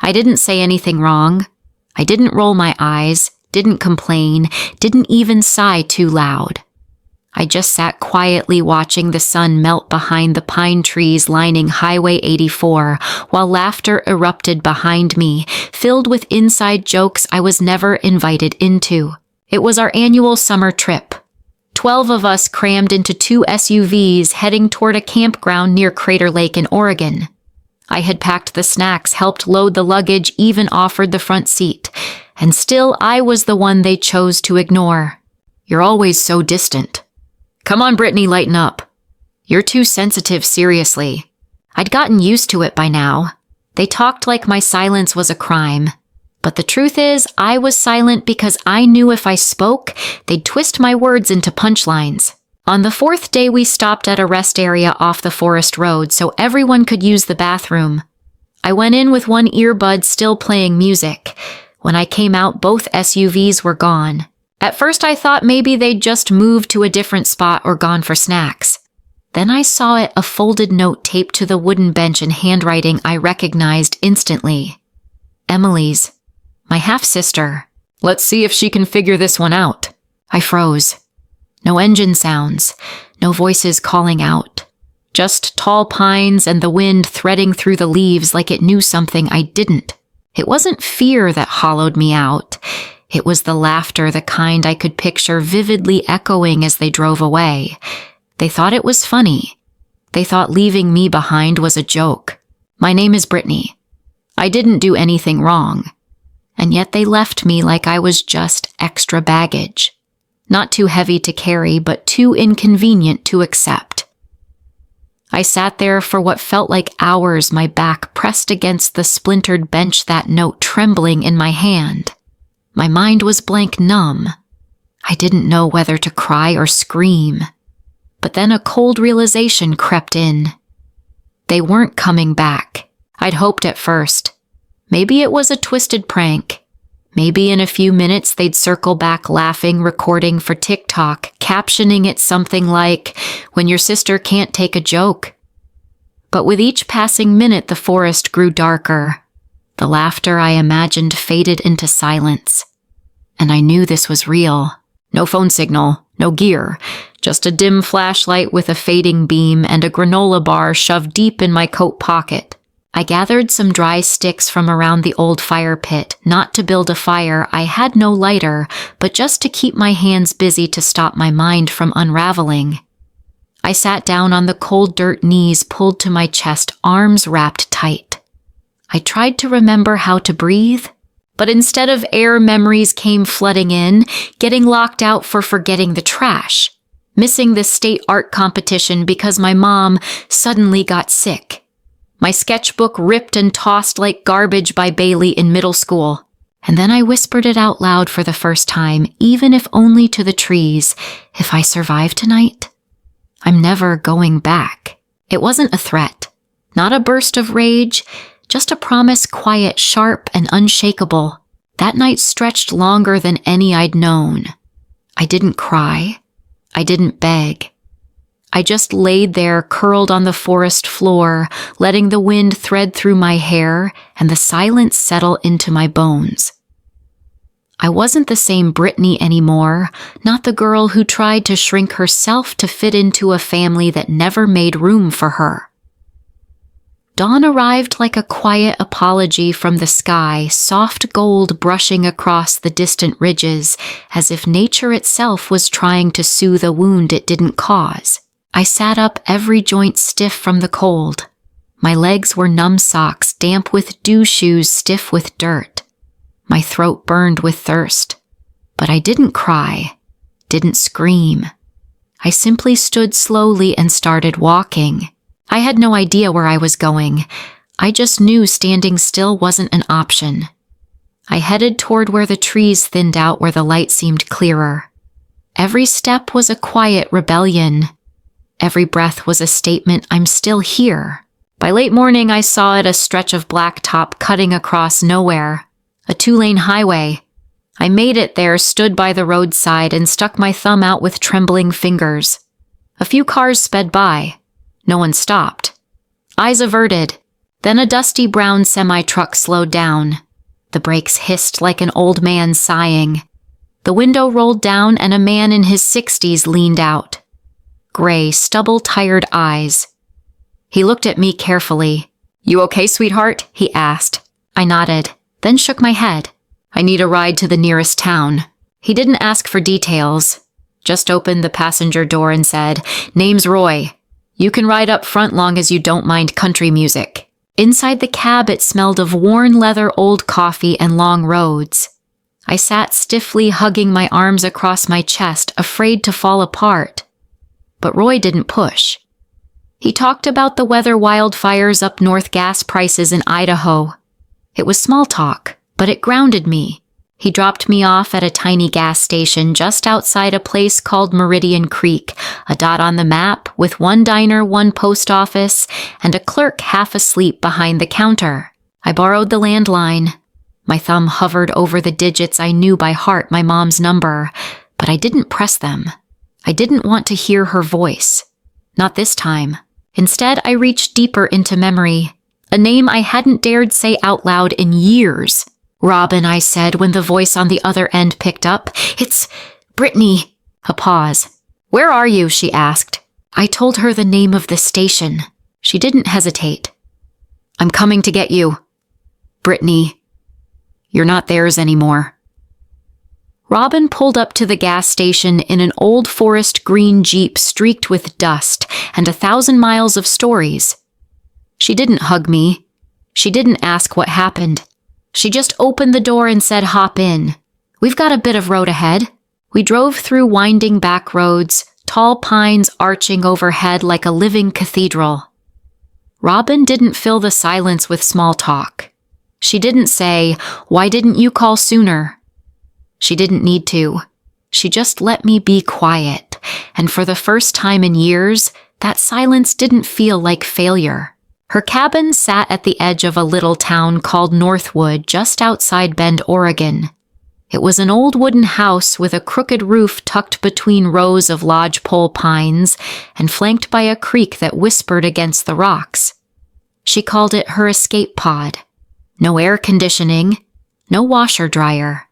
I didn't say anything wrong. I didn't roll my eyes, didn't complain, didn't even sigh too loud. I just sat quietly watching the sun melt behind the pine trees lining Highway 84 while laughter erupted behind me, filled with inside jokes I was never invited into. It was our annual summer trip. 12 of us crammed into 2 SUVs heading toward a campground near Crater Lake in Oregon. I had packed the snacks, helped load the luggage, even offered the front seat. And still I was the one they chose to ignore. "You're always so distant." "Come on, Brittany, lighten up." "You're too sensitive, seriously." I'd gotten used to it by now. They talked like my silence was a crime. But the truth is, I was silent because I knew if I spoke, they'd twist my words into punchlines. On the 4th day, we stopped at a rest area off the forest road so everyone could use the bathroom. I went in with one earbud still playing music. When I came out, both SUVs were gone. At first, I thought maybe they'd just moved to a different spot or gone for snacks. Then I saw it, a folded note taped to the wooden bench in handwriting I recognized instantly. Emily's. My half-sister. "Let's see if she can figure this one out." I froze. No engine sounds, no voices calling out. Just tall pines and the wind threading through the leaves like it knew something I didn't. It wasn't fear that hollowed me out. It was the laughter, the kind I could picture vividly echoing as they drove away. They thought it was funny. They thought leaving me behind was a joke. My name is Brittany. I didn't do anything wrong. And yet they left me like I was just extra baggage. Not too heavy to carry, but too inconvenient to accept. I sat there for what felt like hours, my back pressed against the splintered bench, that note trembling in my hand. My mind was blank numb. I didn't know whether to cry or scream. But then a cold realization crept in. They weren't coming back. I'd hoped at first. Maybe it was a twisted prank. Maybe in a few minutes they'd circle back laughing, recording for TikTok, captioning it something like, "When your sister can't take a joke." But with each passing minute, the forest grew darker. The laughter I imagined faded into silence. And I knew this was real. No phone signal, no gear, just a dim flashlight with a fading beam and a granola bar shoved deep in my coat pocket. I gathered some dry sticks from around the old fire pit, not to build a fire, I had no lighter, but just to keep my hands busy to stop my mind from unraveling. I sat down on the cold dirt, knees pulled to my chest, arms wrapped tight. I tried to remember how to breathe, but instead of air, memories came flooding in, getting locked out for forgetting the trash, missing the state art competition because my mom suddenly got sick. My sketchbook ripped and tossed like garbage by Bailey in middle school. And then I whispered it out loud for the first time, even if only to the trees. If I survive tonight, I'm never going back. It wasn't a threat, not a burst of rage, just a promise, quiet, sharp, and unshakable. That night stretched longer than any I'd known. I didn't cry. I didn't beg. I just laid there, curled on the forest floor, letting the wind thread through my hair and the silence settle into my bones. I wasn't the same Brittany anymore, not the girl who tried to shrink herself to fit into a family that never made room for her. Dawn arrived like a quiet apology from the sky, soft gold brushing across the distant ridges, as if nature itself was trying to soothe a wound it didn't cause. I sat up, every joint stiff from the cold. My legs were numb socks, damp with dew, shoes stiff with dirt. My throat burned with thirst. But I didn't cry, didn't scream. I simply stood slowly and started walking. I had no idea where I was going. I just knew standing still wasn't an option. I headed toward where the trees thinned out, where the light seemed clearer. Every step was a quiet rebellion. Every breath was a statement, I'm still here. By late morning, I saw it, a stretch of blacktop cutting across nowhere. A 2-lane highway. I made it there, stood by the roadside, and stuck my thumb out with trembling fingers. A few cars sped by. No one stopped. Eyes averted. Then a dusty brown semi-truck slowed down. The brakes hissed like an old man sighing. The window rolled down and a man in his 60s leaned out. Gray, stubble-tired eyes. He looked at me carefully. "You okay, sweetheart?" he asked. I nodded, then shook my head. "I need a ride to the nearest town." He didn't ask for details, just opened the passenger door and said, "Name's Roy. You can ride up front long as you don't mind country music." Inside the cab, it smelled of worn leather, old coffee, and long roads. I sat stiffly, hugging my arms across my chest, afraid to fall apart. But Roy didn't push. He talked about the weather, wildfires up north, gas prices in Idaho. It was small talk, but it grounded me. He dropped me off at a tiny gas station just outside a place called Meridian Creek, a dot on the map with one diner, one post office, and a clerk half asleep behind the counter. I borrowed the landline. My thumb hovered over the digits I knew by heart, my mom's number, but I didn't press them. I didn't want to hear her voice. Not this time. Instead, I reached deeper into memory, a name I hadn't dared say out loud in years. "Robin," I said when the voice on the other end picked up. "It's Brittany." A pause. "Where are you?" she asked. I told her the name of the station. She didn't hesitate. "I'm coming to get you. Brittany, you're not theirs anymore." Robin pulled up to the gas station in an old forest green Jeep streaked with dust and 1,000 miles of stories. She didn't hug me. She didn't ask what happened. She just opened the door and said, "Hop in. We've got a bit of road ahead." We drove through winding back roads, tall pines arching overhead like a living cathedral. Robin didn't fill the silence with small talk. She didn't say, "Why didn't you call sooner?" She didn't need to. She just let me be quiet, and for the first time in years, that silence didn't feel like failure. Her cabin sat at the edge of a little town called Northwood, just outside Bend, Oregon. It was an old wooden house with a crooked roof tucked between rows of lodgepole pines and flanked by a creek that whispered against the rocks. She called it her escape pod. No air conditioning, no washer-dryer.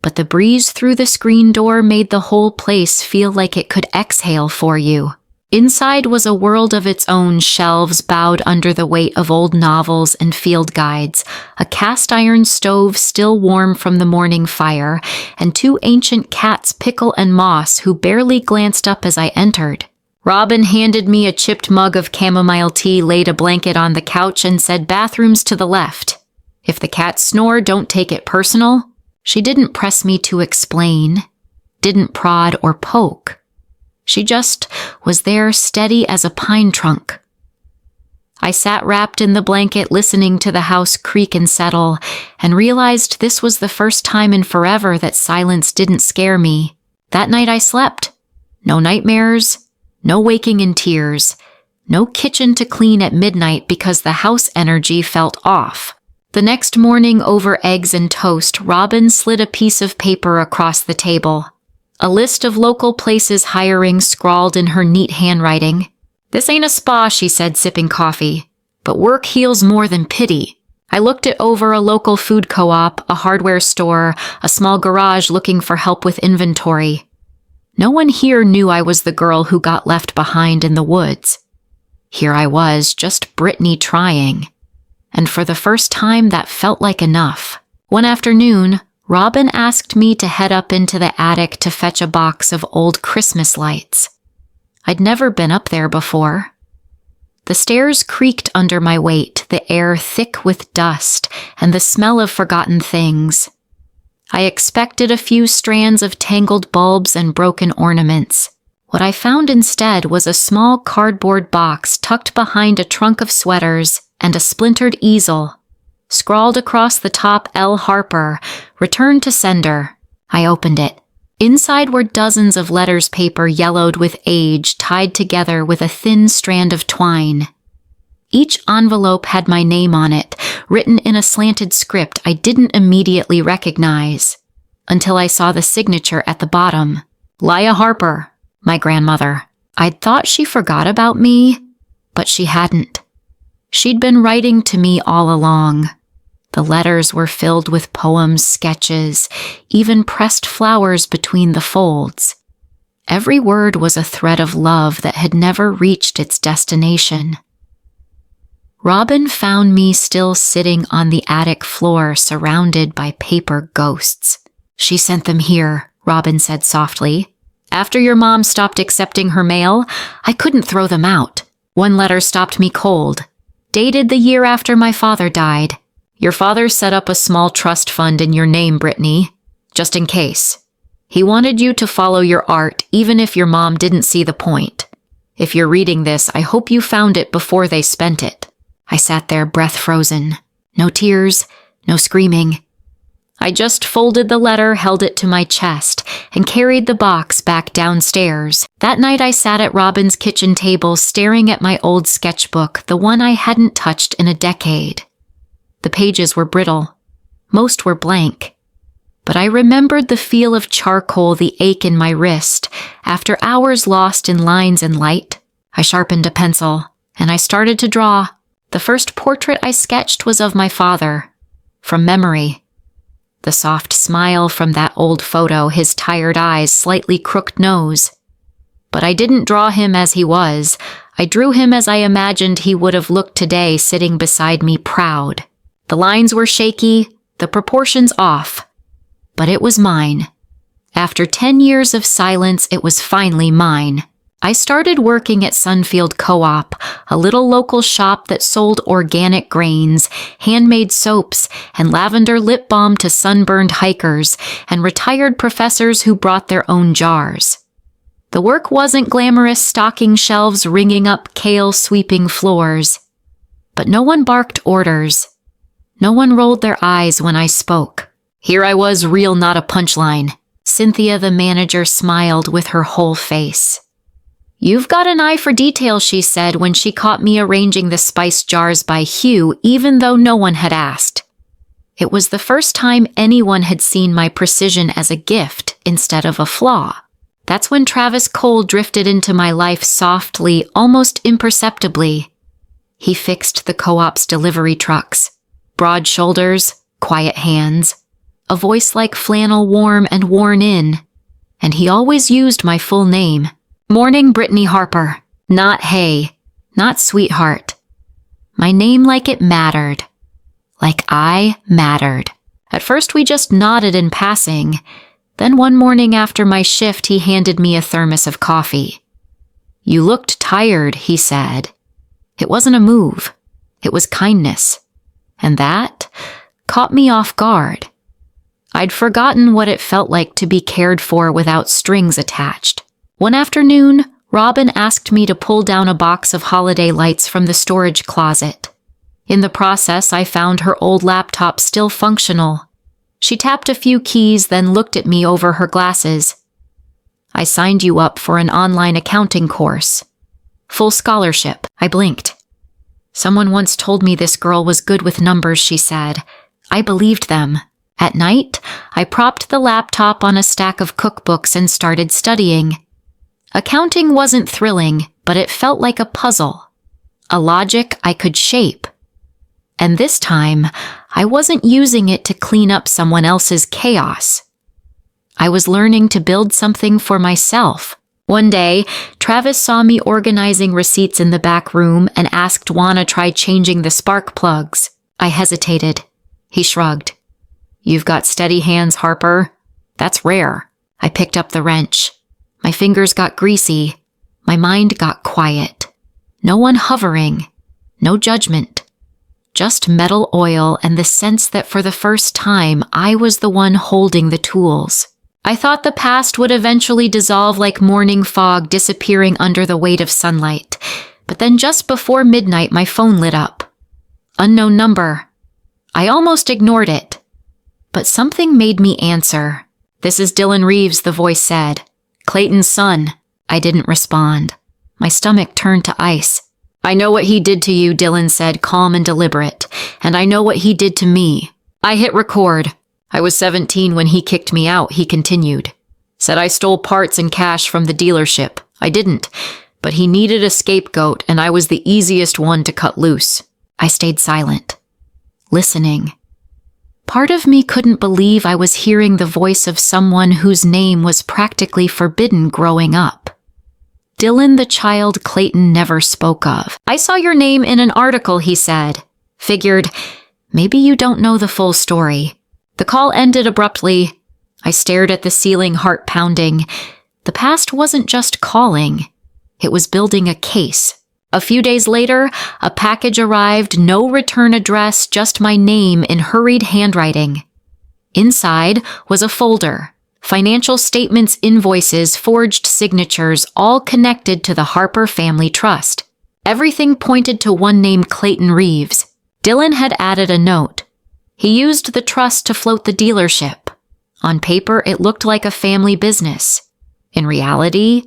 But the breeze through the screen door made the whole place feel like it could exhale for you. Inside was a world of its own, shelves bowed under the weight of old novels and field guides, a cast-iron stove still warm from the morning fire, and 2 ancient cats, Pickle and Moss, who barely glanced up as I entered. Robin handed me a chipped mug of chamomile tea, laid a blanket on the couch, and said, "Bathrooms to the left. If the cats snore, don't take it personal." She didn't press me to explain, didn't prod or poke. She just was there, steady as a pine trunk. I sat wrapped in the blanket, listening to the house creak and settle, and realized this was the first time in forever that silence didn't scare me. That night I slept. No nightmares, no waking in tears, no kitchen to clean at midnight because the house energy felt off. The next morning, over eggs and toast, Robin slid a piece of paper across the table. A list of local places hiring scrawled in her neat handwriting. "This ain't a spa," she said, sipping coffee, "but work heals more than pity." I looked it over: a local food co-op, a hardware store, a small garage looking for help with inventory. No one here knew I was the girl who got left behind in the woods. Here I was, just Brittany trying. And for the first time, that felt like enough. One afternoon, Robin asked me to head up into the attic to fetch a box of old Christmas lights. I'd never been up there before. The stairs creaked under my weight, the air thick with dust and the smell of forgotten things. I expected a few strands of tangled bulbs and broken ornaments. What I found instead was a small cardboard box tucked behind a trunk of sweaters and a splintered easel. Scrawled across the top, L. Harper, return to sender. I opened it. Inside were dozens of letters, paper yellowed with age, tied together with a thin strand of twine. Each envelope had my name on it, written in a slanted script I didn't immediately recognize, until I saw the signature at the bottom. Leah Harper, my grandmother. I'd thought she forgot about me, but she hadn't. She'd been writing to me all along. The letters were filled with poems, sketches, even pressed flowers between the folds. Every word was a thread of love that had never reached its destination. Robin found me still sitting on the attic floor, surrounded by paper ghosts. "She sent them here," Robin said softly. "After your mom stopped accepting her mail, I couldn't throw them out. One letter stopped me cold. Dated the year after my father died. Your father set up a small trust fund in your name, Brittany, just in case. He wanted you to follow your art, even if your mom didn't see the point. If you're reading this, I hope you found it before they spent it." I sat there, breath frozen. No tears, no screaming. I just folded the letter, held it to my chest, and carried the box back downstairs. That night I sat at Robin's kitchen table, staring at my old sketchbook, the one I hadn't touched in a decade. The pages were brittle. Most were blank. But I remembered the feel of charcoal, the ache in my wrist. After hours lost in lines and light, I sharpened a pencil, and I started to draw. The first portrait I sketched was of my father, from memory. The soft smile from that old photo, his tired eyes, slightly crooked nose. But I didn't draw him as he was. I drew him as I imagined he would have looked today, sitting beside me, proud. The lines were shaky, the proportions off. But it was mine. After 10 years of silence, it was finally mine. I started working at Sunfield Co-op, a little local shop that sold organic grains, handmade soaps, and lavender lip balm to sunburned hikers and retired professors who brought their own jars. The work wasn't glamorous, stocking shelves ringing up kale sweeping floors. But no one barked orders. No one rolled their eyes when I spoke. Here I was, real, not a punchline. Cynthia, the manager, smiled with her whole face. "You've got an eye for detail," she said when she caught me arranging the spice jars by hue, even though no one had asked. It was the first time anyone had seen my precision as a gift instead of a flaw. That's when Travis Cole drifted into my life softly, almost imperceptibly. He fixed the co-op's delivery trucks. Broad shoulders, quiet hands, a voice like flannel, warm and worn in. And he always used my full name. Morning, Brittany Harper. Not hey, not sweetheart. My name like it mattered. Like I mattered. At first we just nodded in passing. Then one morning after my shift, he handed me a thermos of coffee. "You looked tired," he said. It wasn't a move. It was kindness. And that caught me off guard. I'd forgotten what it felt like to be cared for without strings attached. One afternoon, Robin asked me to pull down a box of holiday lights from the storage closet. In the process, I found her old laptop still functional. She tapped a few keys, then looked at me over her glasses. "I signed you up for an online accounting course. Full scholarship." I blinked. "Someone once told me this girl was good with numbers," she said. I believed them. At night, I propped the laptop on a stack of cookbooks and started studying. Accounting wasn't thrilling, but it felt like a puzzle. A logic I could shape. And this time, I wasn't using it to clean up someone else's chaos. I was learning to build something for myself. One day, Travis saw me organizing receipts in the back room and asked Juana try changing the spark plugs. I hesitated. He shrugged. "You've got steady hands, Harper. That's rare." I picked up the wrench. My fingers got greasy. My mind got quiet. No one hovering. No judgment. Just metal oil and the sense that for the first time, I was the one holding the tools. I thought the past would eventually dissolve like morning fog disappearing under the weight of sunlight. But then just before midnight, my phone lit up. Unknown number. I almost ignored it. But something made me answer. "This is Dylan Reeves," the voice said. "Clayton's son." I didn't respond. My stomach turned to ice. "I know what he did to you," Dylan said, calm and deliberate. "And I know what he did to me." I hit record. "I was 17 when he kicked me out," he continued. "Said I stole parts and cash from the dealership. I didn't. But he needed a scapegoat, and I was the easiest one to cut loose. I stayed silent, listening. Part of me couldn't believe I was hearing the voice of someone whose name was practically forbidden growing up. Dylan, the child Clayton never spoke of. "I saw your name in an article," he said. Figured, maybe you don't know the full story. The call ended abruptly. I stared at the ceiling, heart pounding. The past wasn't just calling. It was building a case. A few days later, a package arrived, no return address, just my name in hurried handwriting. Inside was a folder. Financial statements, invoices, forged signatures, all connected to the Harper Family Trust. Everything pointed to one name, Clayton Reeves. Dylan had added a note. He used the trust to float the dealership. On paper, it looked like a family business. In reality,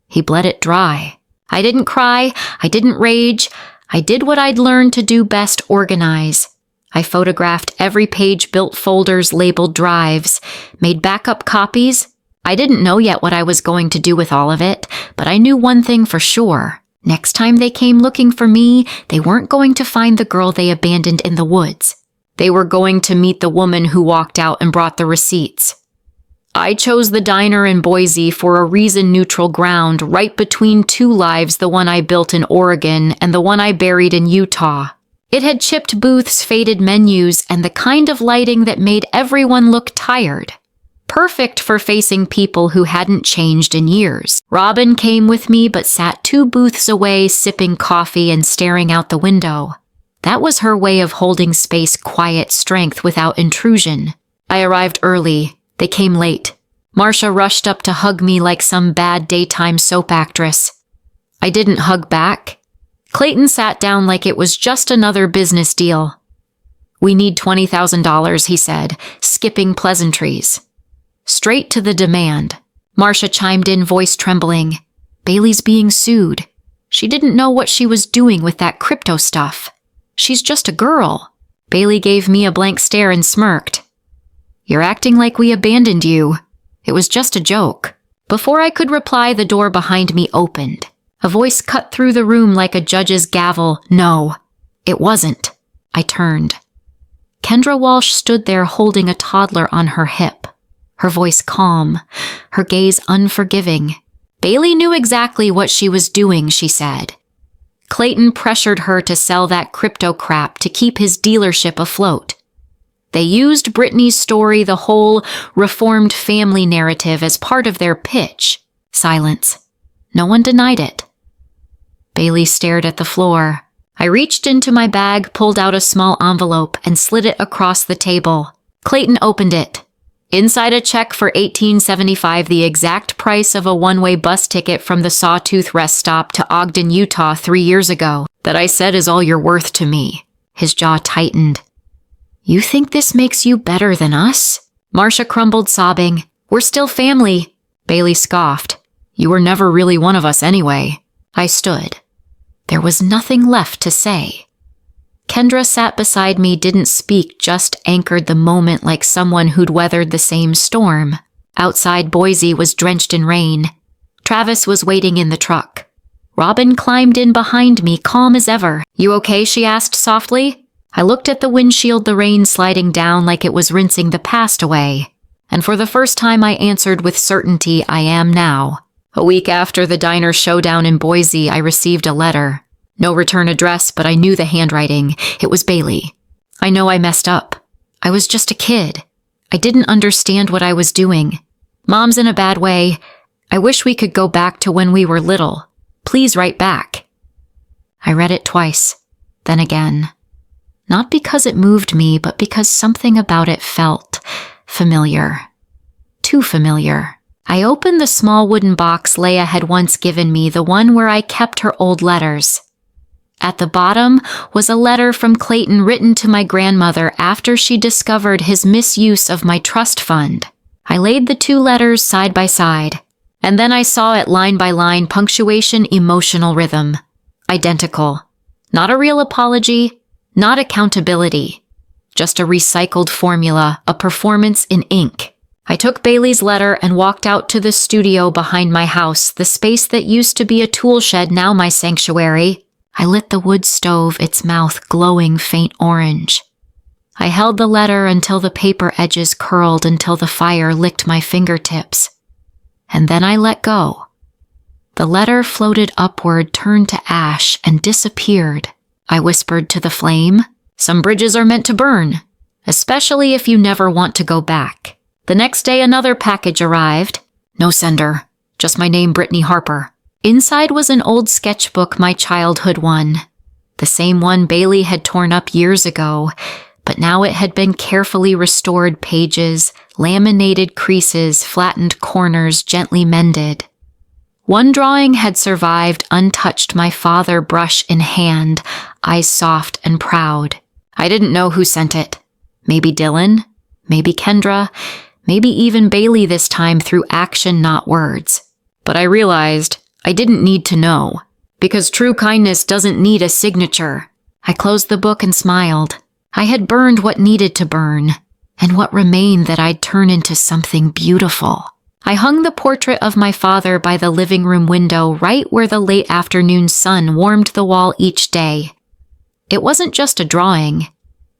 he bled it dry. I didn't cry. I didn't rage. I did what I'd learned to do best: organize. I photographed every page, built folders labeled drives, made backup copies. I didn't know yet what I was going to do with all of it, but I knew one thing for sure. Next time they came looking for me, they weren't going to find the girl they abandoned in the woods. They were going to meet the woman who walked out and brought the receipts. I chose the diner in Boise for a reason-neutral ground, right between two lives, the one I built in Oregon and the one I buried in Utah. It had chipped booths, faded menus, and the kind of lighting that made everyone look tired. Perfect for facing people who hadn't changed in years. Robin came with me but sat 2 booths away, sipping coffee and staring out the window. That was her way of holding space, quiet strength without intrusion. I arrived early. They came late. Marcia rushed up to hug me like some bad daytime soap actress. I didn't hug back. Clayton sat down like it was just another business deal. "We need $20,000, he said, skipping pleasantries. Straight to the demand. Marcia chimed in, voice trembling. "Bailey's being sued. She didn't know what she was doing with that crypto stuff. She's just a girl." Bailey gave me a blank stare and smirked. "You're acting like we abandoned you. It was just a joke." Before I could reply, the door behind me opened. A voice cut through the room like a judge's gavel. "No, it wasn't." I turned. Kendra Walsh stood there holding a toddler on her hip. Her voice calm, her gaze unforgiving. "Bailey knew exactly what she was doing," she said. "Clayton pressured her to sell that crypto crap to keep his dealership afloat. They used Brittany's story, the whole reformed family narrative, as part of their pitch." Silence. No one denied it. Bailey stared at the floor. I reached into my bag, pulled out a small envelope, and slid it across the table. Clayton opened it. Inside, a check for $18.75, the exact price of a one-way bus ticket from the Sawtooth rest stop to Ogden, Utah 3 years ago. "That I said is all you're worth to me." His jaw tightened. "You think this makes you better than us?" Marcia crumbled, sobbing. "We're still family." Bailey scoffed. "You were never really one of us anyway." I stood. There was nothing left to say. Kendra sat beside me, didn't speak, just anchored the moment like someone who'd weathered the same storm. Outside, Boise was drenched in rain. Travis was waiting in the truck. Robin climbed in behind me, calm as ever. "You okay?" she asked softly. I looked at the windshield, the rain sliding down like it was rinsing the past away. And for the first time I answered with certainty, "I am now." A week after the diner showdown in Boise, I received a letter. No return address, but I knew the handwriting. It was Bailey. "I know I messed up. I was just a kid. I didn't understand what I was doing. Mom's in a bad way. I wish we could go back to when we were little. Please write back." I read it twice, then again. Not because it moved me, but because something about it felt familiar. Too familiar. I opened the small wooden box Leia had once given me, the one where I kept her old letters. At the bottom was a letter from Clayton written to my grandmother after she discovered his misuse of my trust fund. I laid the 2 letters side by side, and then I saw it line by line, punctuation, emotional rhythm. Identical. Not a real apology, not accountability. Just a recycled formula, a performance in ink. I took Bailey's letter and walked out to the studio behind my house, the space that used to be a tool shed, now my sanctuary. I lit the wood stove, its mouth glowing faint orange. I held the letter until the paper edges curled until the fire licked my fingertips. And then I let go. The letter floated upward, turned to ash, and disappeared. I whispered to the flame, "Some bridges are meant to burn, especially if you never want to go back." The next day another package arrived. No sender, just my name, Brittany Harper. Inside was an old sketchbook, my childhood one. The same one Bailey had torn up years ago, but now it had been carefully restored, pages, laminated creases, flattened corners gently mended. One drawing had survived untouched, my father brush in hand, eyes soft and proud. I didn't know who sent it. Maybe Dylan, maybe Kendra, maybe even Bailey this time through action, not words. But I realized I didn't need to know, because true kindness doesn't need a signature. I closed the book and smiled. I had burned what needed to burn, and what remained that I'd turn into something beautiful. I hung the portrait of my father by the living room window, right where the late afternoon sun warmed the wall each day. It wasn't just a drawing.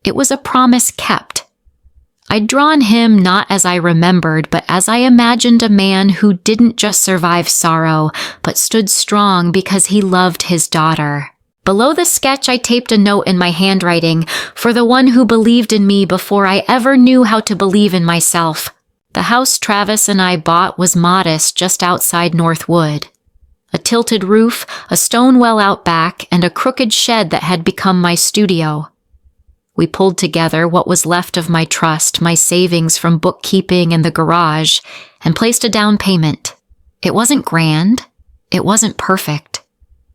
It was a promise kept. I'd drawn him not as I remembered, but as I imagined a man who didn't just survive sorrow, but stood strong because he loved his daughter. Below the sketch, I taped a note in my handwriting for the one who believed in me before I ever knew how to believe in myself. The house Travis and I bought was modest just outside Northwood. A tilted roof, a stone well out back, and a crooked shed that had become my studio. We pulled together what was left of my trust, my savings from bookkeeping and the garage, and placed a down payment. It wasn't grand. It wasn't perfect.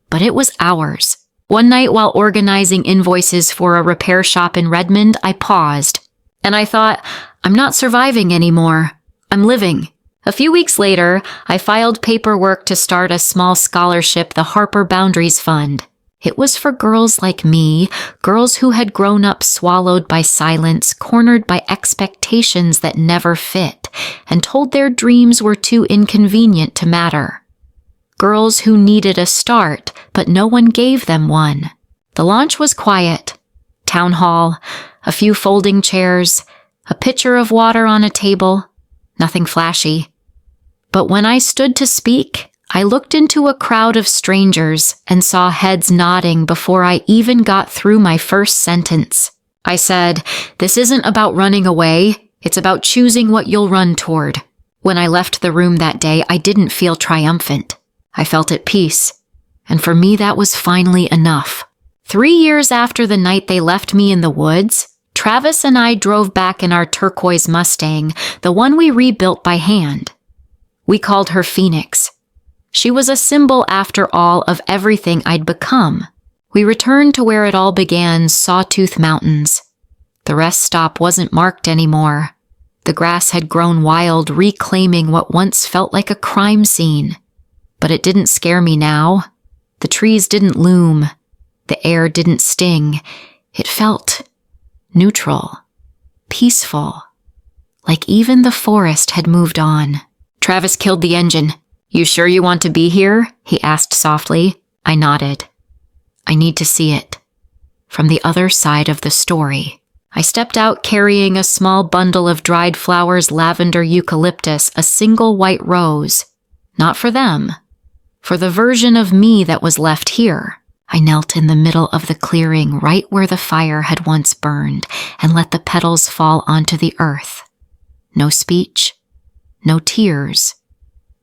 But it was ours. One night while organizing invoices for a repair shop in Redmond, I paused. And I thought, I'm not surviving anymore. I'm living. A few weeks later, I filed paperwork to start a small scholarship, the Harper Boundaries Fund. It was for girls like me, girls who had grown up swallowed by silence, cornered by expectations that never fit, and told their dreams were too inconvenient to matter. Girls who needed a start, but no one gave them one. The launch was quiet. Town hall, a few folding chairs, a pitcher of water on a table, nothing flashy. But when I stood to speak, I looked into a crowd of strangers and saw heads nodding before I even got through my first sentence. I said, "This isn't about running away. It's about choosing what you'll run toward." When I left the room that day, I didn't feel triumphant. I felt at peace. And for me, that was finally enough. 3 years after the night they left me in the woods, Travis and I drove back in our turquoise Mustang, the one we rebuilt by hand. We called her Phoenix. She was a symbol, after all, of everything I'd become. We returned to where it all began, Sawtooth Mountains. The rest stop wasn't marked anymore. The grass had grown wild, reclaiming what once felt like a crime scene. But it didn't scare me now. The trees didn't loom. The air didn't sting. It felt neutral, peaceful, like even the forest had moved on. Travis killed the engine. "You sure you want to be here?" he asked softly. I nodded. I need to see it. From the other side of the story. I stepped out carrying a small bundle of dried flowers, lavender, eucalyptus, a single white rose. Not for them. For the version of me that was left here. I knelt in the middle of the clearing, right where the fire had once burned, and let the petals fall onto the earth. No speech. No tears.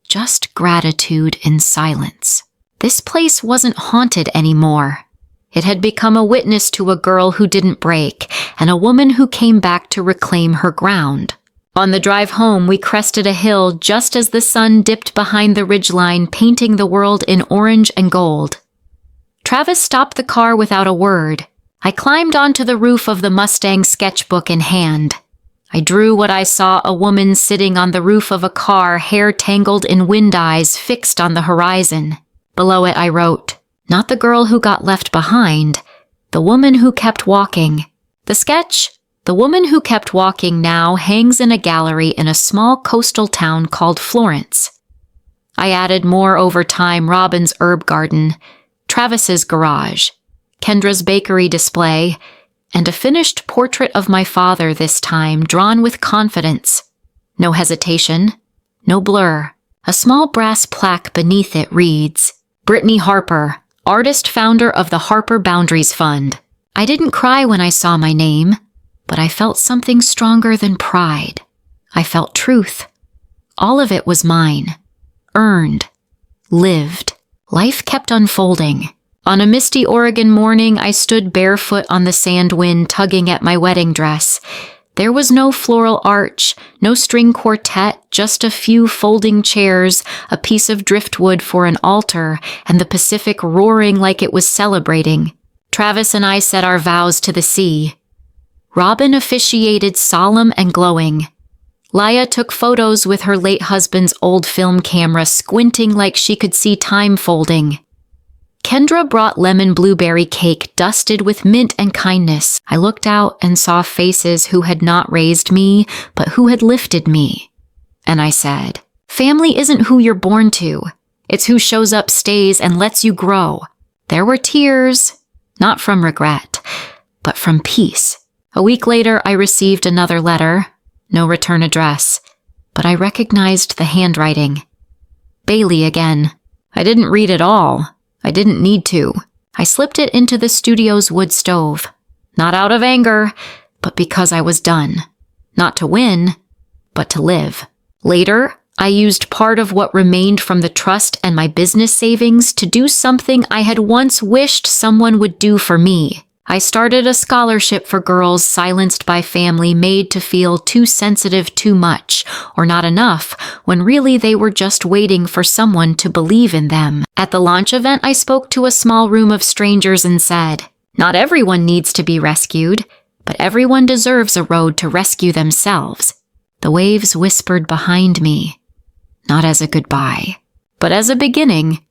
Just gratitude in silence. This place wasn't haunted anymore. It had become a witness to a girl who didn't break, and a woman who came back to reclaim her ground. On the drive home, we crested a hill just as the sun dipped behind the ridgeline, painting the world in orange and gold. Travis stopped the car without a word. I climbed onto the roof of the Mustang, sketchbook in hand. I drew what I saw: a woman sitting on the roof of a car, hair tangled in wind eyes fixed on the horizon. Below it I wrote, "Not the girl who got left behind, the woman who kept walking." The sketch, "The woman who kept walking," now hangs in a gallery in a small coastal town called Florence. I added more over time: Robin's herb garden, Travis's garage, Kendra's bakery display, and a finished portrait of my father this time, drawn with confidence. No hesitation, no blur. A small brass plaque beneath it reads, Brittany Harper, artist founder of the Harper Boundaries Fund. I didn't cry when I saw my name, but I felt something stronger than pride. I felt truth. All of it was mine. Earned. Lived. Life kept unfolding. On a misty Oregon morning, I stood barefoot on the sand wind tugging at my wedding dress. There was no floral arch, no string quartet, just a few folding chairs, a piece of driftwood for an altar, and the Pacific roaring like it was celebrating. Travis and I said our vows to the sea. Robin officiated solemn and glowing. Laya took photos with her late husband's old film camera, squinting like she could see time folding. Kendra brought lemon blueberry cake dusted with mint and kindness. I looked out and saw faces who had not raised me, but who had lifted me. And I said, family isn't who you're born to. It's who shows up, stays, and lets you grow. There were tears, not from regret, but from peace. A week later, I received another letter. No return address, but I recognized the handwriting. Bailey again. I didn't read it all. I didn't need to. I slipped it into the studio's wood stove. Not out of anger, but because I was done. Not to win, but to live. Later, I used part of what remained from the trust and my business savings to do something I had once wished someone would do for me. I started a scholarship for girls silenced by family, made to feel too sensitive too much, or not enough, when really they were just waiting for someone to believe in them. At the launch event, I spoke to a small room of strangers and said, not everyone needs to be rescued, but everyone deserves a road to rescue themselves. The waves whispered behind me, not as a goodbye, but as a beginning.